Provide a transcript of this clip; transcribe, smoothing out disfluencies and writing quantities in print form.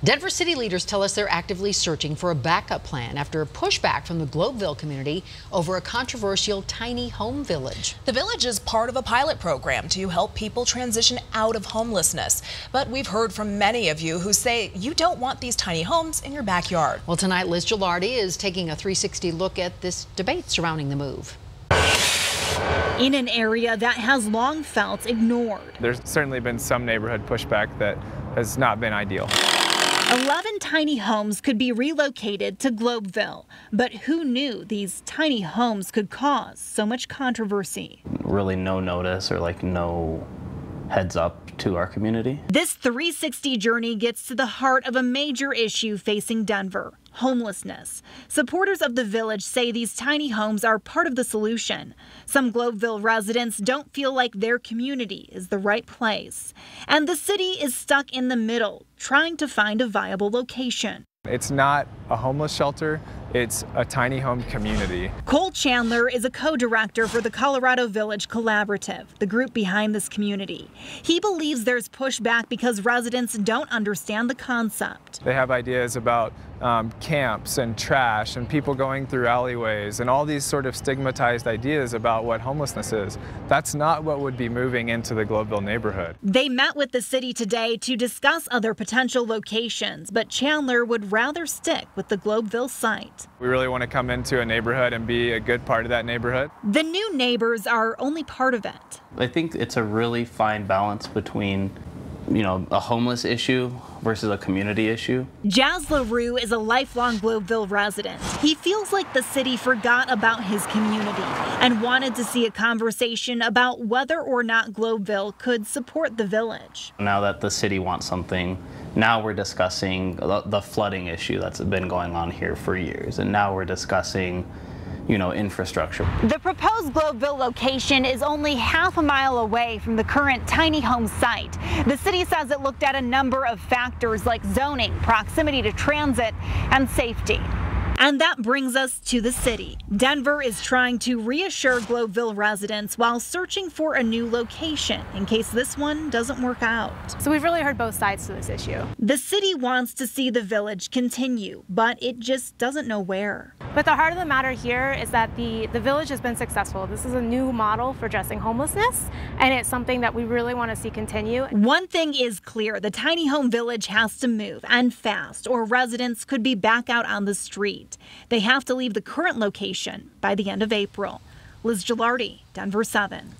Denver city leaders tell us they're actively searching for a backup plan after pushback from the Globeville community over a controversial tiny home village. The village is part of a pilot program to help people transition out of homelessness. But we've heard from many of you who say you don't want these tiny homes in your backyard. Well, tonight, Liz Gilardi is taking a 360 look at this debate surrounding the move. In an area that has long felt ignored. There's certainly been some neighborhood pushback that has not been ideal. 11 tiny homes could be relocated to Globeville, but who knew these tiny homes could cause so much controversy? Really no notice or no heads up to our community. This 360 journey gets to the heart of a major issue facing Denver: homelessness. Supporters of the village say these tiny homes are part of the solution. Some Globeville residents don't feel like their community is the right place. And the city is stuck in the middle, trying to find a viable location. It's not a homeless shelter, it's a tiny home community. Cole Chandler is a co-director for the Colorado Village Collaborative, the group behind this community. He believes there's pushback because residents don't understand the concept. They have ideas about camps and trash and people going through alleyways and all these sort of stigmatized ideas about what homelessness is. That's not what would be moving into the Globeville neighborhood. They met with the city today to discuss other potential locations, but Chandler would rather stick with the Globeville site. We really want to come into a neighborhood and be a good part of that neighborhood. The new neighbors are only part of it. I think it's a really fine balance between, a homeless issue versus a community issue. Jazz LaRue is a lifelong Globeville resident. He feels like the city forgot about his community and wanted to see a conversation about whether or not Globeville could support the village. Now that the city wants something, now we're discussing the flooding issue that's been going on here for years, and now we're discussing infrastructure. The proposed Globeville location is only half a mile away from the current tiny home site. The city says it looked at a number of factors like zoning, proximity to transit, and safety. And that brings us to the city. Denver is trying to reassure Globeville residents while searching for a new location in case this one doesn't work out. So we've really heard both sides to this issue. The city wants to see the village continue, but it just doesn't know where. But the heart of the matter here is that the village has been successful. This is a new model for addressing homelessness, and it's something that we really want to see continue. One thing is clear: the tiny home village has to move, and fast, or residents could be back out on the street. They have to leave the current location by the end of April. Liz Gilardi, Denver 7.